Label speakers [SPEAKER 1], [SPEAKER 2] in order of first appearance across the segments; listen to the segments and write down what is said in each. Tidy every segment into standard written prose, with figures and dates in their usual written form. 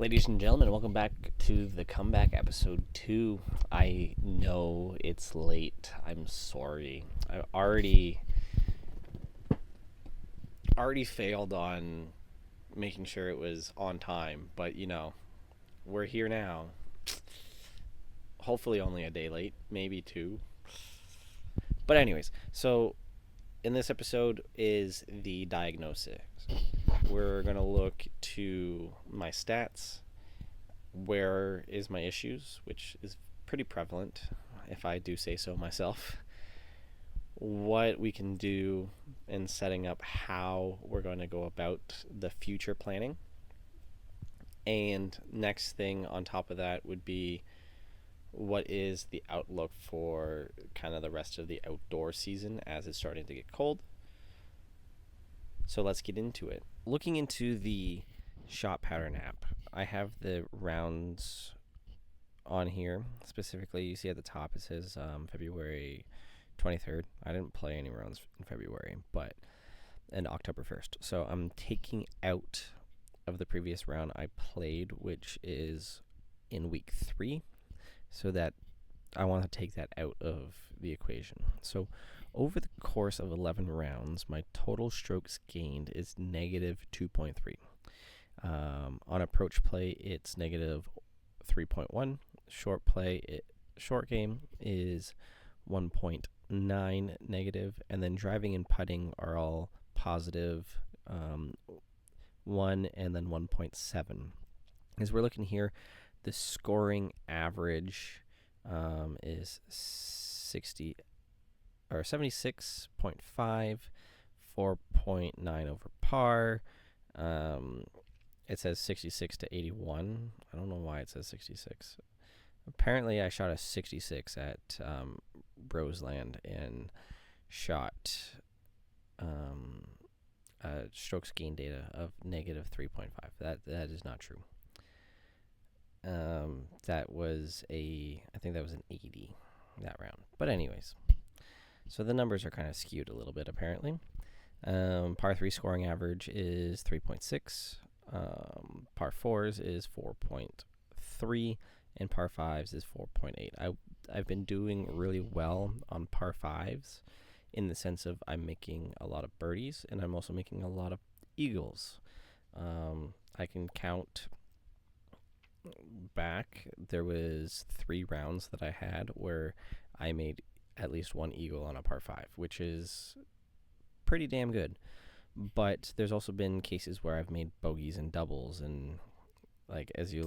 [SPEAKER 1] Ladies and gentlemen, welcome back to the comeback episode 2. I know it's late. I'm sorry. I already failed on making sure it was on time, but we're here now. Hopefully only a day late, maybe 2. But anyways, so in this episode is the diagnosis. We're going to look to my stats, where is my issues, which is pretty prevalent, if I do say so myself, what we can do in setting up how we're going to go about the future planning. And next thing on top of that would be what is the outlook for kind of the rest of the outdoor season as it's starting to get cold. So let's get into it. Looking into the shot pattern app, I have the rounds on here. Specifically, you see at the top it says February 23rd. I didn't play any rounds in February, and October 1st. So I'm taking out of the previous round I played, which is in week 3, so that I want to take that out of the equation. So over the course of 11 rounds, my total strokes gained is negative 2.3. On approach play, it's negative 3.1. Short game is 1.9 negative, and then driving and putting are all positive 1 and then 1.7. As we're looking here, the scoring average is 76.5, 4.9 over par. It says 66 to 81. I don't know why it says 66. Apparently, I shot a 66 at Roseland and shot strokes gain data of negative 3.5. That is not true. I think that was an 80 that round. But anyways, so the numbers are kind of skewed a little bit apparently. Par 3 scoring average is 3.6. Par 4s is 4.3, and par 5s is 4.8. I've been doing really well on par 5s in the sense of I'm making a lot of birdies, and I'm also making a lot of eagles. I can count back. There was 3 rounds that I had where I made at least one eagle on a par 5, which is pretty damn good. But there's also been cases where I've made bogeys and doubles, and like as we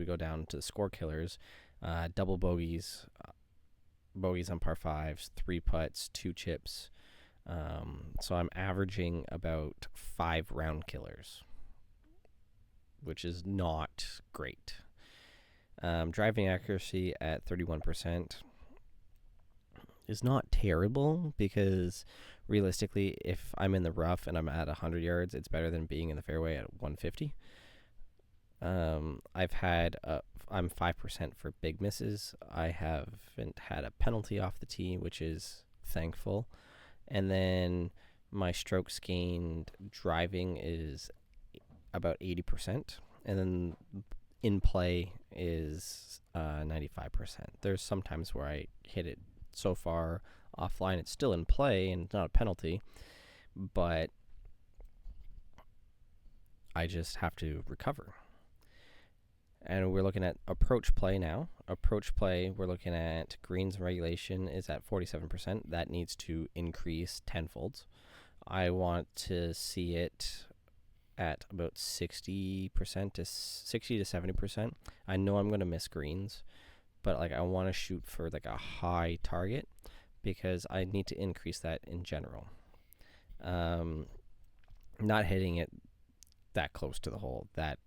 [SPEAKER 1] go down to the score killers, double bogeys on par 5s, 3 putts, 2 chips. So I'm averaging about 5 round killers, which is not great. Driving accuracy at 31% is not terrible, because realistically, if I'm in the rough and I'm at 100 yards, it's better than being in the fairway at 150. I'm 5% for big misses. I haven't had a penalty off the tee, which is thankful. And then my strokes gained driving is about 80%, and then in play is 95%. There's some times where I hit it so far offline it's still in play and it's not a penalty, but I just have to recover. And we're looking at approach play now. Approach play, we're looking at greens and regulation is at 47%. That needs to increase tenfolds. I want to see it at about 60% to 60 to 70%. I know I'm going to miss greens, but I want to shoot for a high target, because I need to increase that in general. Not hitting it that close to the hole. That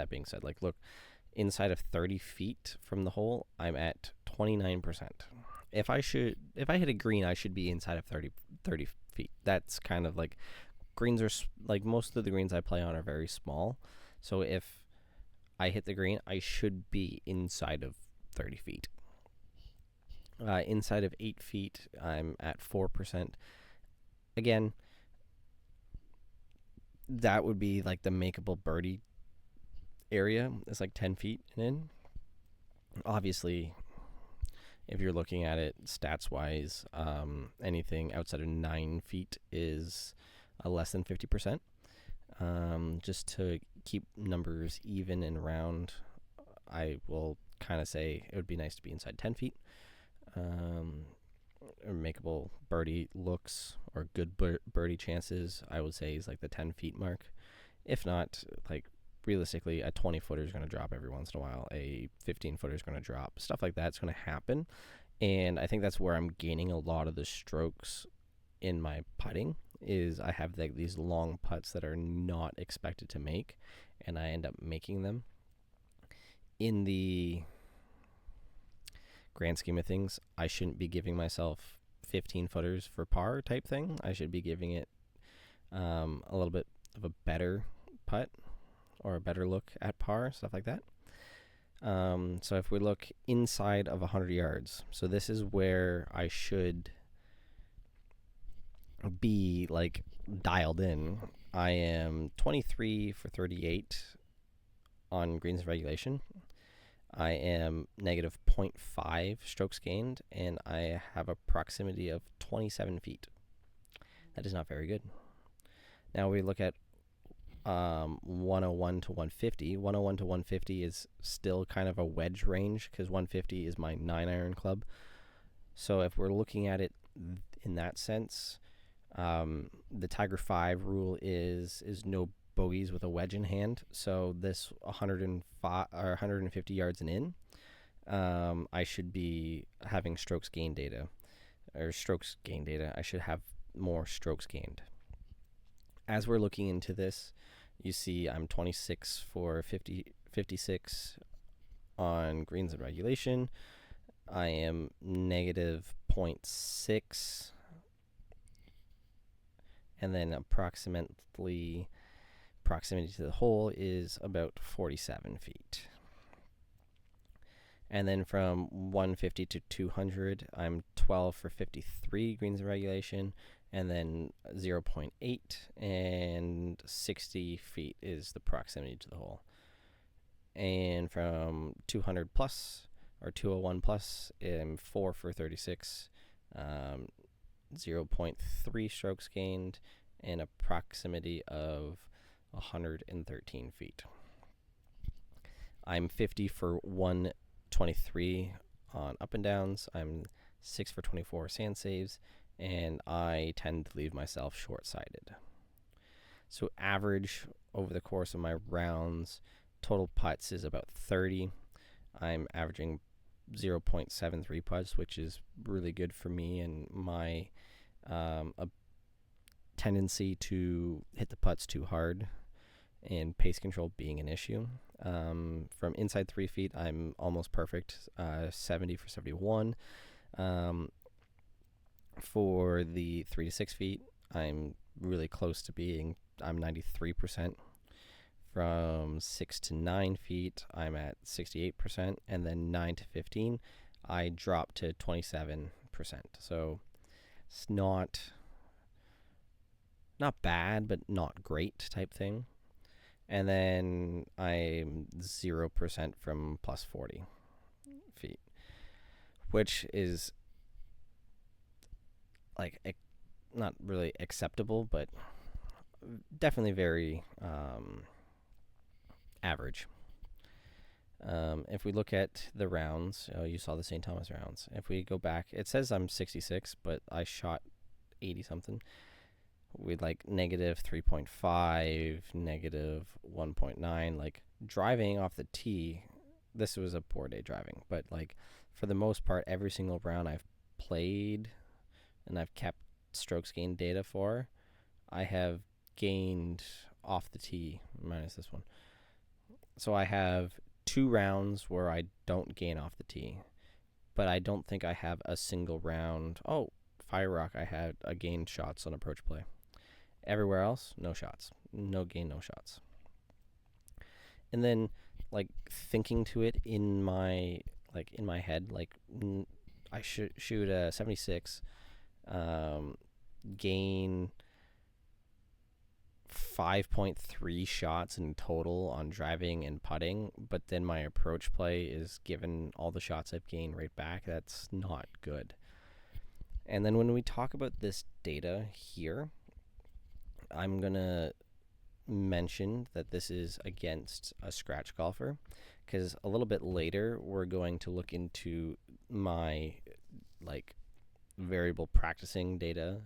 [SPEAKER 1] being said, look, inside of 30 feet from the hole, I'm at 29%. If I hit a green, I should be inside of 30 feet. That's kind of greens are most of the greens I play on are very small. So if I hit the green, I should be inside of 30 feet. Inside of 8 feet, I'm at 4%. Again, that would be the makeable birdie area is like 10 feet and in. Obviously, if you're looking at it stats wise, anything outside of 9 feet is less than 50%. Just to keep numbers even and round, I will kind of say it would be nice to be inside 10 feet. Or makeable birdie looks or good birdie chances, I would say, is like the 10 feet mark. If not, like realistically, a 20 footer is going to drop every once in a while. A 15 footer is going to drop. Stuff like that's going to happen. And I think that's where I'm gaining a lot of the strokes in my putting, is I have like these long putts that are not expected to make, and I end up making them. In the grand scheme of things, I shouldn't be giving myself 15 footers for par type thing. I should be giving it a little bit of a better putt or a better look at par, stuff like that. So if we look inside of 100 yards, so this is where I should be like dialed in. I am 23 for 38 on greens regulation. I am negative 0.5 strokes gained, and I have a proximity of 27 feet. That is not very good. Now we look at 101 to 150. 101 to 150 is still kind of a wedge range because 150 is my 9-iron club. So if we're looking at it in that sense, the Tiger 5 rule is no bogeys with a wedge in hand. So this 105 or 150 yards and in, I should be having strokes gained data. I should have more strokes gained. As we're looking into this, you see I'm 26 for 56 on greens and regulation. I am negative 0.6, and then proximity to the hole is about 47 feet. And then from 150 to 200, I'm 12 for 53 greens and regulation, and then 0.8 and 60 feet is the proximity to the hole. And from 200 plus or 201 plus, I'm 4 for 36, 0.3 strokes gained, and a proximity of 113 feet. I'm 50 for 123 on up and downs. I'm 6 for 24 sand saves, and I tend to leave myself short-sighted. So average over the course of my rounds, total putts is about 30. I'm averaging 0.73 putts, which is really good for me and my a tendency to hit the putts too hard and pace control being an issue. From inside 3 feet, I'm almost perfect, 70 for 71. For the 3 to 6 feet, I'm really close to being, I'm 93%. From 6 to 9 feet, I'm at 68%. And then 9 to 15, I drop to 27%. So it's not bad, but not great type thing. And then I'm 0% from plus 40 feet, which is like not really acceptable, but definitely very average. If we look at the rounds, you saw the St. Thomas rounds. If we go back, it says I'm 66, but I shot 80 something. With like negative 3.5, negative 1.9, like driving off the tee. This was a poor day driving, but like for the most part, every single round I've played and I've kept strokes gained data for, I have gained off the tee, minus this one. So I have 2 rounds where I don't gain off the tee, but I don't think I have a single round. Oh, Fire Rock, I had a gained shots on approach play. Everywhere else, no shots. No gain, no shots. And then, like, thinking to it in my head, like, I should shoot a 76, gain 5.3 shots in total on driving and putting, but then my approach play is given all the shots I've gained right back. That's not good. And then when we talk about this data here, I'm going to mention that this is against a scratch golfer, because a little bit later we're going to look into my variable practicing data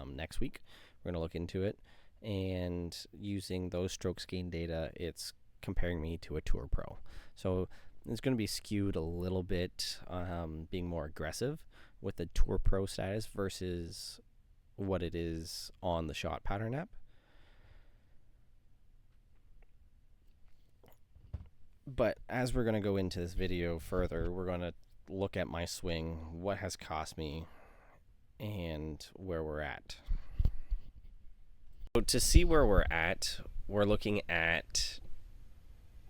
[SPEAKER 1] next week. We're going to look into it, and using those strokes gain data, it's comparing me to a tour pro. So it's going to be skewed a little bit, being more aggressive with the tour pro status versus what it is on the shot pattern app. But as we're going to go into this video further, we're going to look at my swing, what has cost me, and where we're at. So to see where we're at, we're looking at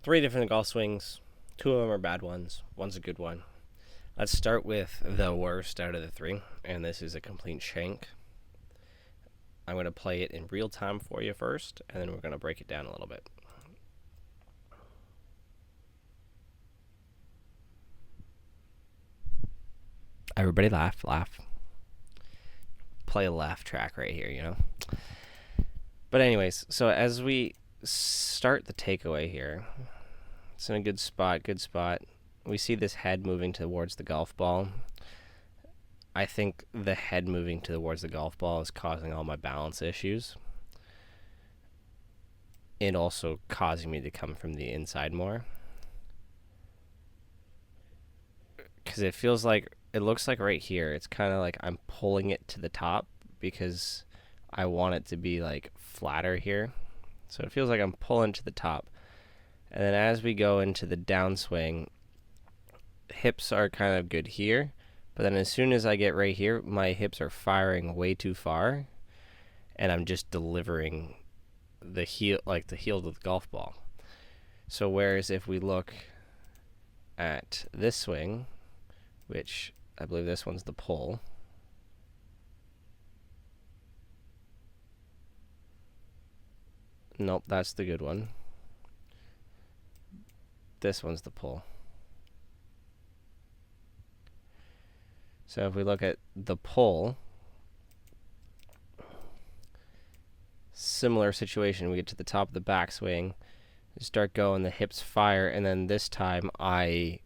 [SPEAKER 1] 3 different golf swings. 2 of them are bad ones. One's a good one. Let's start with the worst out of the 3, and this is a complete shank. I'm going to play it in real time for you first, and then we're going to break it down a little bit. Everybody laugh. Play a laugh track right here, you know? But anyways, so as we start the takeaway here, it's in a good spot. We see this head moving towards the golf ball. I think the head moving towards the golf ball is causing all my balance issues, and also causing me to come from the inside more. Because it looks like right here, it's kind of like I'm pulling it to the top because I want it to be like flatter here. So it feels like I'm pulling to the top. And then as we go into the downswing, hips are kind of good here. But then as soon as I get right here, my hips are firing way too far. And I'm just delivering the heel, like the heel to the golf ball. So whereas if we look at this swing, which I believe this one's the pull. Nope, that's the good one. This one's the pull. So if we look at the pull, similar situation. We get to the top of the backswing, start going, the hips fire, and then this time I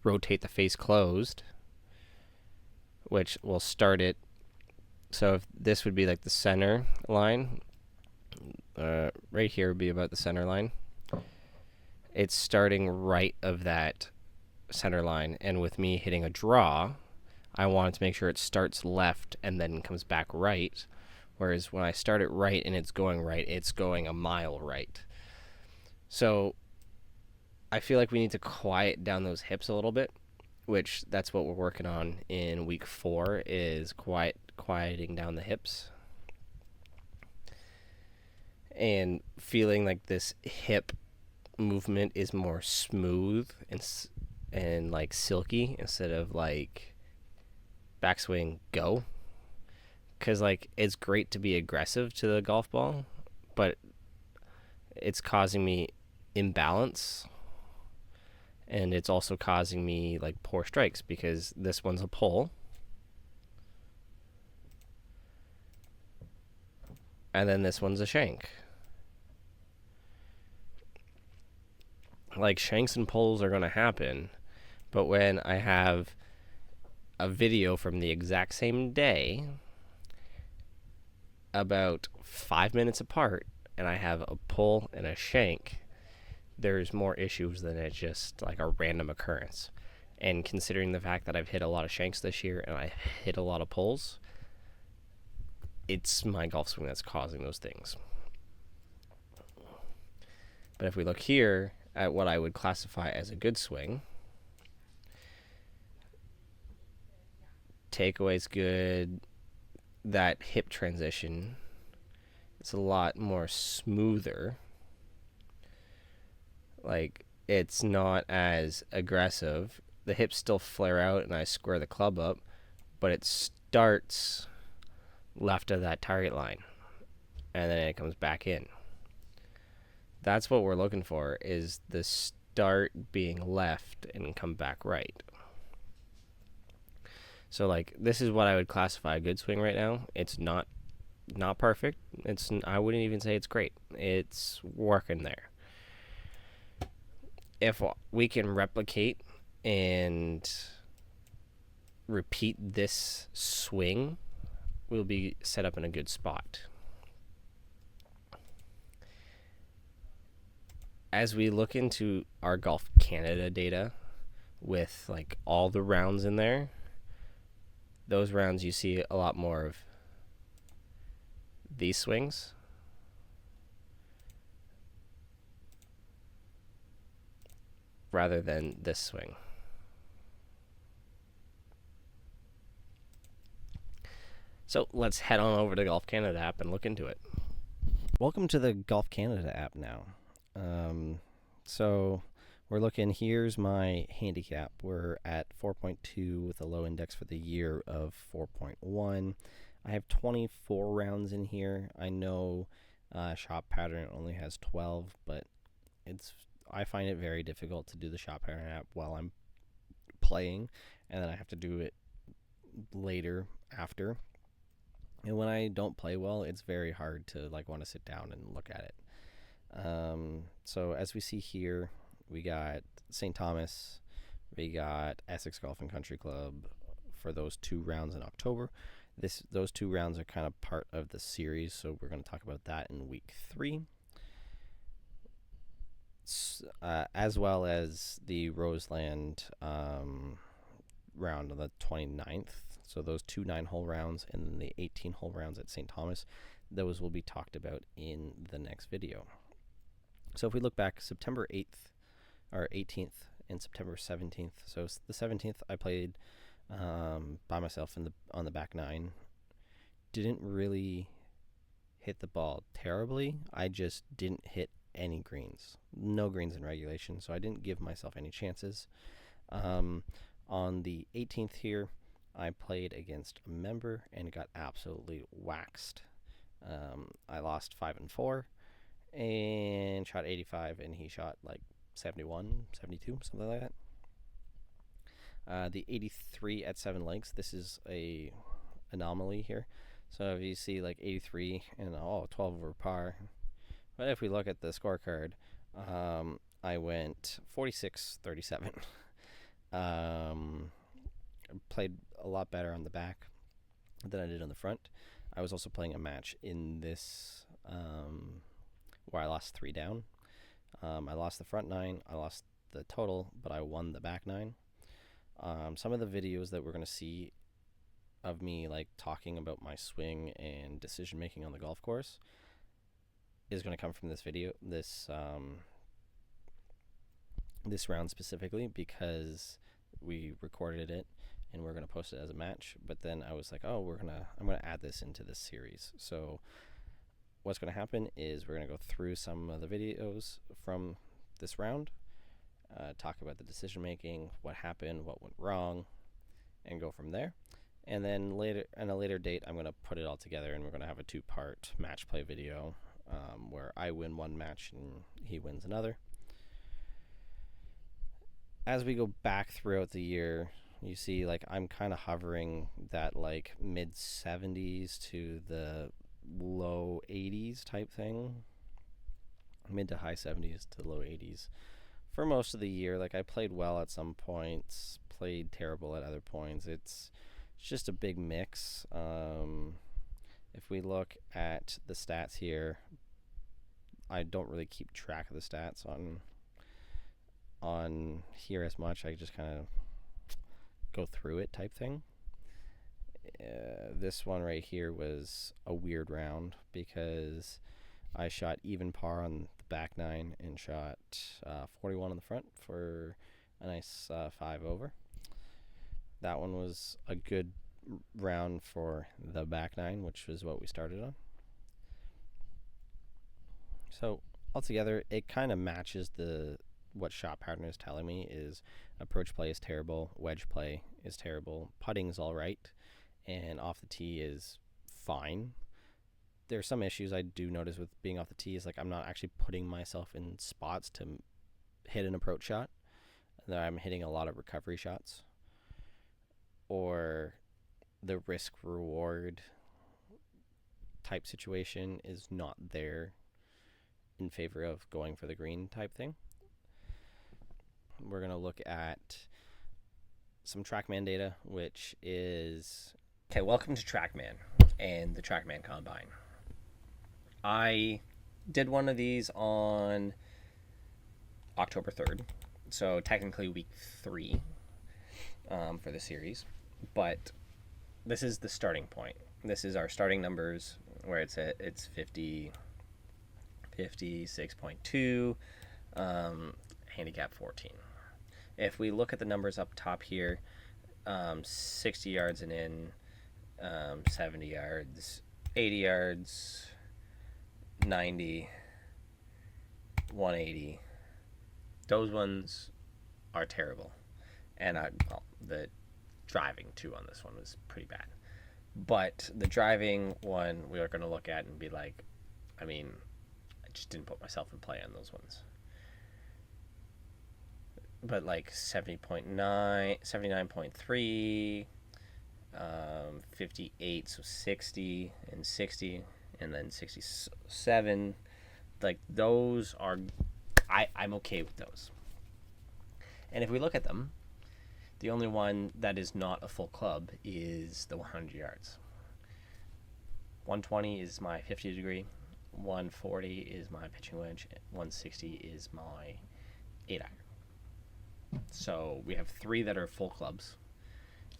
[SPEAKER 1] rotate the face closed, which will start it. So if this would be like the center line, right here would be about the center line. It's starting right of that center line, and with me hitting a draw, I wanted to make sure it starts left and then comes back right, whereas when I start it right and it's going right, it's going a mile right. So I feel like we need to quiet down those hips a little bit, which that's what we're working on in week 4, is quieting down the hips and feeling like this hip movement is more smooth and like silky instead of like backswing go. Because like it's great to be aggressive to the golf ball, but it's causing me imbalance, and it's also causing me like poor strikes because this one's a pull, and then this one's a shank. Like shanks and pulls are going to happen, but when I have a video from the exact same day about 5 minutes apart and I have a pull and a shank, there's more issues than it's just like a random occurrence. And considering the fact that I've hit a lot of shanks this year and I hit a lot of pulls, it's my golf swing that's causing those things. But if we look here at what I would classify as a good swing, takeaway's good. That hip transition, it's a lot more smoother. Like, it's not as aggressive. The hips still flare out and I square the club up, but it starts left of that target line and then it comes back in.
[SPEAKER 2] That's what we're looking for, is the start being left and come back right. So like this is what I would classify a good swing right now. It's not perfect. I wouldn't even say it's great. It's working there. If we can replicate and repeat this swing, we'll be set up in a good spot. As we look into our Golf Canada data with like all the rounds in there, those rounds you see a lot more of these swings rather than this swing. So let's head on over to Golf Canada app and look into it.
[SPEAKER 1] Welcome to the Golf Canada app now. So we're looking, here's my handicap. We're at 4.2 with a low index for the year of 4.1. I have 24 rounds in here. I know shot pattern only has 12, but I find it very difficult to do the shot pattern app while I'm playing, and then I have to do it later after. And when I don't play well, it's very hard to like want to sit down and look at it. So as we see here, we got St. Thomas, we got Essex Golf and Country Club for those 2 rounds in October. Those 2 rounds are kind of part of the series, so we're going to talk about that in week 3. As well as the Roseland round on the 29th. So those 2 9-hole rounds and then the 18-hole rounds at St. Thomas, those will be talked about in the next video. So if we look back, September 8th or 18th and September 17th. So the 17th I played by myself on the back 9. Didn't really hit the ball terribly. I just didn't hit any greens. No greens in regulation, so I didn't give myself any chances. On the 18th here, I played against a member and got absolutely waxed. I lost 5 and 4 and shot 85, and he shot like 71, 72, something like that. The 83 at 7 lengths, this is a anomaly here. So if you see like 83 and 12 over par. But if we look at the scorecard, I went 46-37. Played a lot better on the back than I did on the front. I was also playing a match in this where I lost 3 down. I lost the front 9, I lost the total, but I won the back 9. Some of the videos that we're going to see of me like talking about my swing and decision making on the golf course is going to come from this video, this round specifically, because we recorded it and we're going to post it as a match. But then I was like, I'm going to add this into this series. So what's going to happen is we're going to go through some of the videos from this round, talk about the decision making, what happened, what went wrong, and go from there. And then later, at a later date, I'm going to put it all together, and we're going to have a 2-part match play video where I win one match and he wins another. As we go back throughout the year, you see like I'm kind of hovering that like mid 70s to the low 80s type thing, mid to high 70s to low 80s for most of the year. Like I played well at some points, played terrible at other points. It's just a big mix. If we look at the stats here, I don't really keep track of the stats on here as much. I just kind of go through it type thing. This one right here was a weird round because I shot even par on the back 9 and shot 41 on the front for a nice 5 over. That one was a good round for the back 9, which was what we started on. So altogether, it kind of matches what shot pattern is telling me is approach play is terrible, wedge play is terrible, putting's all right, and off the tee is fine. there's some issues I do notice with being off the tee is like I'm not actually putting myself in spots to hit an approach shot. That I'm hitting a lot of recovery shots, or the risk reward type situation is not there in favor of going for the green type thing. We're going to look at some TrackMan data, which is...
[SPEAKER 2] Okay, welcome to TrackMan and the TrackMan Combine. I did one of these on October 3rd, so technically week 3 for the series, but this is the starting point. This is our starting numbers where it's 56.2, handicap 14. If we look at the numbers up top here, 60 yards and in, 70 yards, 80 yards, 90, 180. Those ones are terrible. And the driving too on this one was pretty bad. But the driving one we are going to look at and be like, I mean, I just didn't put myself in play on those ones. But like 70.9, 79.3, 58, so 60 and 60, and then 67. Like those are, I'm okay with those. And if we look at them, the only one that is not a full club is the 100 yards. 120 is my 50 degree, 140 is my pitching wedge, 160 is my 8 iron. So we have 3 that are full clubs,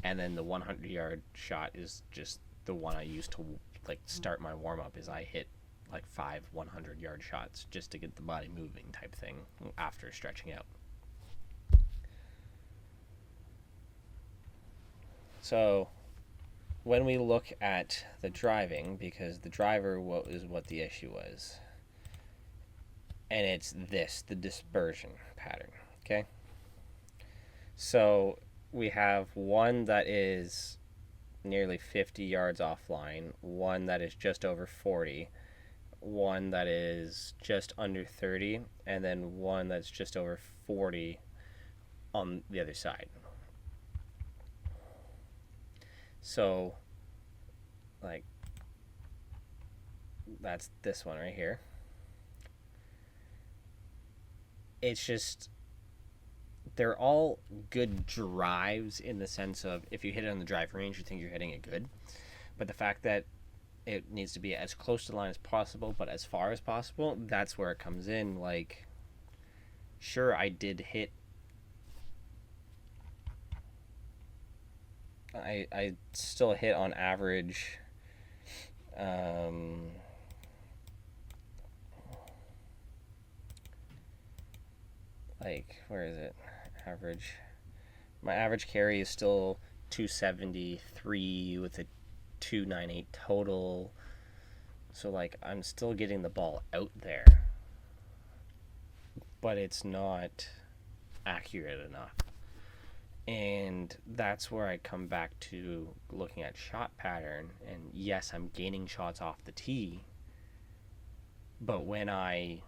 [SPEAKER 2] and then the 100 yard shot is just the one I use to like start my warm up. Is I hit like 5 100 yard shots just to get the body moving type thing after stretching out. So when we look at the driving, because the driver is what the issue was, and it's the dispersion pattern, okay? So we have one that is nearly 50 yards offline, one that is just over 40, one that is just under 30, and then one that's just over 40 on the other side. So, like, that's this one right here. It's just, they're all good drives in the sense of if you hit it on the drive range, you think you're hitting it good. But the fact that it needs to be as close to the line as possible, but as far as possible, that's where it comes in. Like, sure, I did hit... I still hit on average like, where is it? Average. My average carry is still 273 with a 298 total. So, like, I'm still getting the ball out there, but it's not accurate enough. And that's where I come back to looking at shot pattern. And yes, I'm gaining shots off the tee, but when I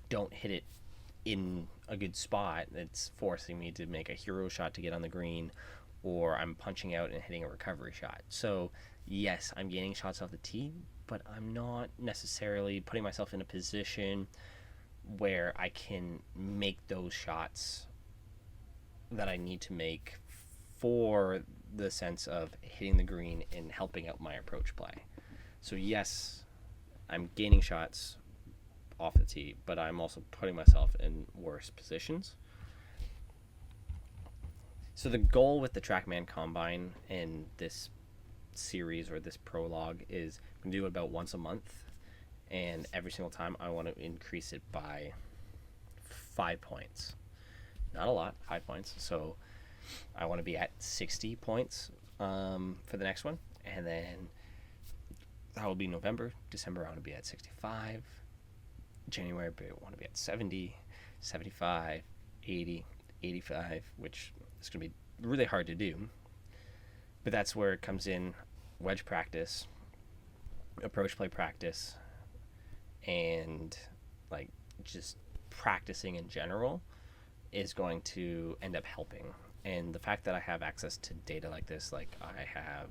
[SPEAKER 2] don't hit it in a good spot, it's forcing me to make a hero shot to get on the green, or I'm punching out and hitting a recovery shot. So yes, I'm gaining shots off the tee, but I'm not necessarily putting myself in a position where I can make those shots that I need to make for the sense of hitting the green and helping out my approach play. So yes, I'm gaining shots off the tee, but I'm also putting myself in worse positions. So the goal with the TrackMan Combine in this series or this prologue is I'm going to do it about once a month, and every single time I want to increase it by 5 points. Not a lot, 5 points. So I want to be at 60 points for the next one. And then that will be November. December, I want to be at 65. January, I want to be at 70, 75, 80, 85, which is going to be really hard to do. But that's where it comes in wedge practice, approach play practice and like just practicing in general is going to end up helping. And the fact that I have access to data like this, like I have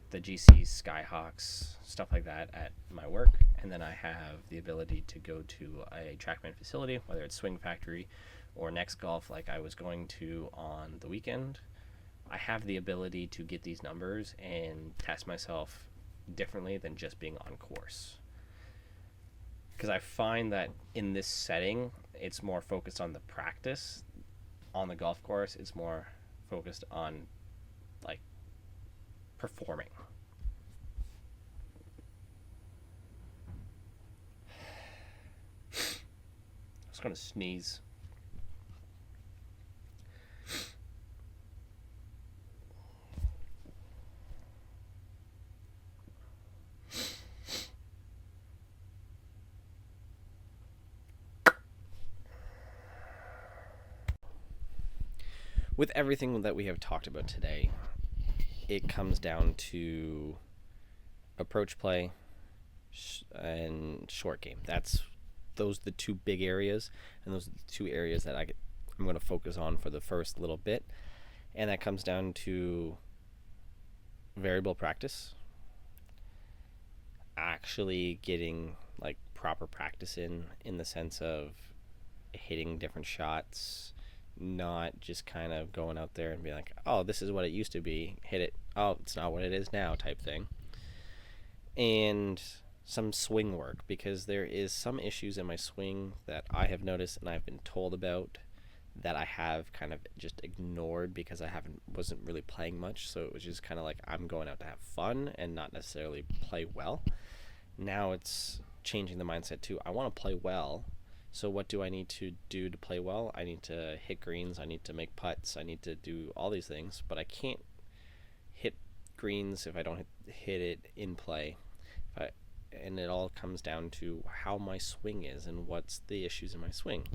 [SPEAKER 2] the GCs, Skyhawks, stuff like that at my work, and then I have the ability to go to a TrackMan facility, whether it's Swing Factory or Next Golf, like I was going to on the weekend. I have the ability to get these numbers and test myself differently than just being on course. Because I find that in this setting, it's more focused on the practice. On the golf course, it's more focused on like performing. I was going to sneeze.
[SPEAKER 1] With everything that we have talked about today, it comes down to approach play and short game. Those are the two big areas, and those are the two areas that I'm going to focus on for the first little bit. And that comes down to variable practice, actually getting like proper practice in the sense of hitting different shots, not just kind of going out there and be like, oh, this is what it used to be, hit it, oh, it's not what it is now type thing. And some swing work, because there is some issues in my swing that I have noticed and I've been told about that I have kind of just ignored because I wasn't really playing much. So it was just kind of like I'm going out to have fun and not necessarily play well. Now it's changing the mindset to I want to play well. So what do I need to do to play well? I need to hit greens, I need to make putts, I need to do all these things, but I can't hit greens if I don't hit it in play. And it all comes down to how my swing is and what's the issues in my swing.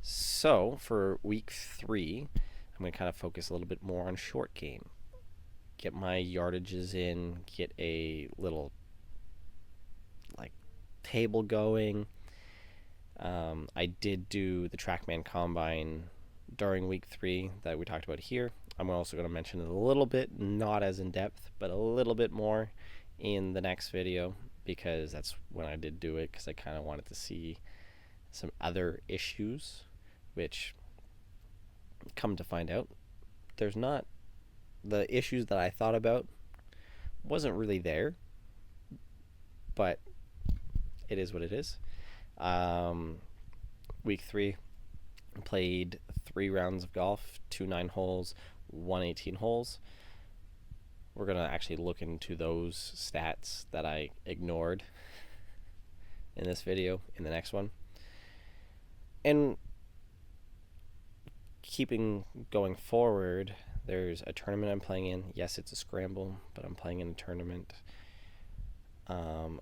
[SPEAKER 1] So for week 3, I'm going to kind of focus a little bit more on short game. Get my yardages in, get a little like table going. I did do the TrackMan Combine during week 3 that we talked about here. I'm also going to mention it a little bit, not as in depth, but a little bit more in the next video, because that's when I did do it, because I kind of wanted to see some other issues, which come to find out, there's not the issues that I thought about wasn't really there, but it is what it is. Week 3, played 3 rounds of golf, 2 9-holes, 1 18-holes. We're going to actually look into those stats that I ignored in this video in the next one. And keeping going forward, there's a tournament I'm playing in. Yes, it's a scramble, but I'm playing in a tournament.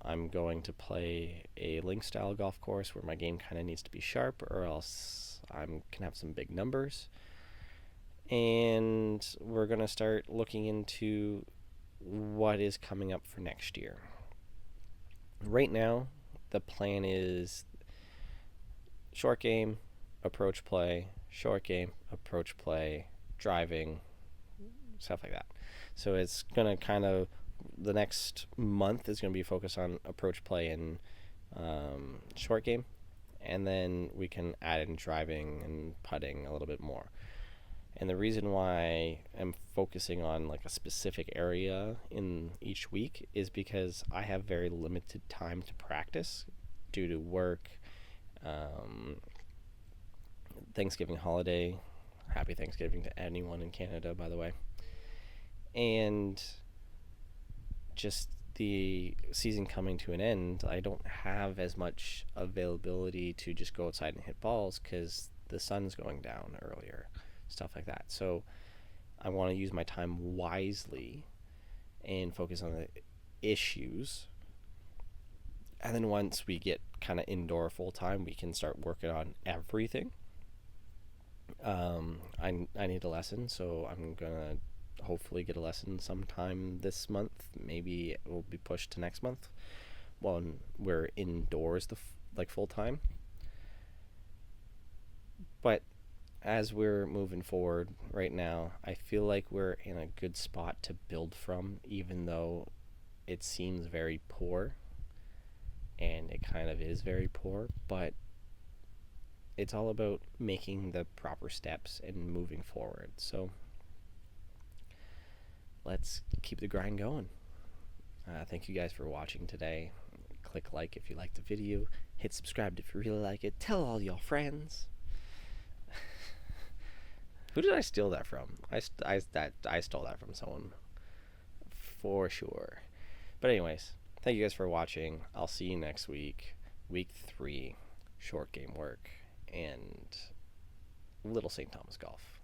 [SPEAKER 1] I'm going to play a link style golf course where my game kind of needs to be sharp, or else I can have some big numbers. And we're going to start looking into what is coming up for next year. Right now, the plan is short game, approach play, short game, approach play, driving, stuff like that. So it's going to kind of, the next month is going to be focused on approach play and short game, and then we can add in driving and putting a little bit more. And the reason why I'm focusing on like a specific area in each week is because I have very limited time to practice due to work, Thanksgiving holiday. Happy Thanksgiving to anyone in Canada, by the way. And just the season coming to an end, I don't have as much availability to just go outside and hit balls because the sun's going down earlier, stuff like that. So I want to use my time wisely and focus on the issues. And then once we get kind of indoor full time, we can start working on everything. I need a lesson, so I'm gonna hopefully get a lesson sometime this month. Maybe it will be pushed to next month when we're indoors full time. But as we're moving forward right now, I feel like we're in a good spot to build from, even though it seems very poor, and it kind of is very poor, but it's all about making the proper steps and moving forward. So let's keep the grind going. Thank you guys for watching today. Click like if you liked the video. Hit subscribe if you really like it. Tell all your friends. Who did I steal that from? I stole that from someone for sure. But anyways, thank you guys for watching. I'll see you next week. Week 3, short game work, and Little St. Thomas Golf.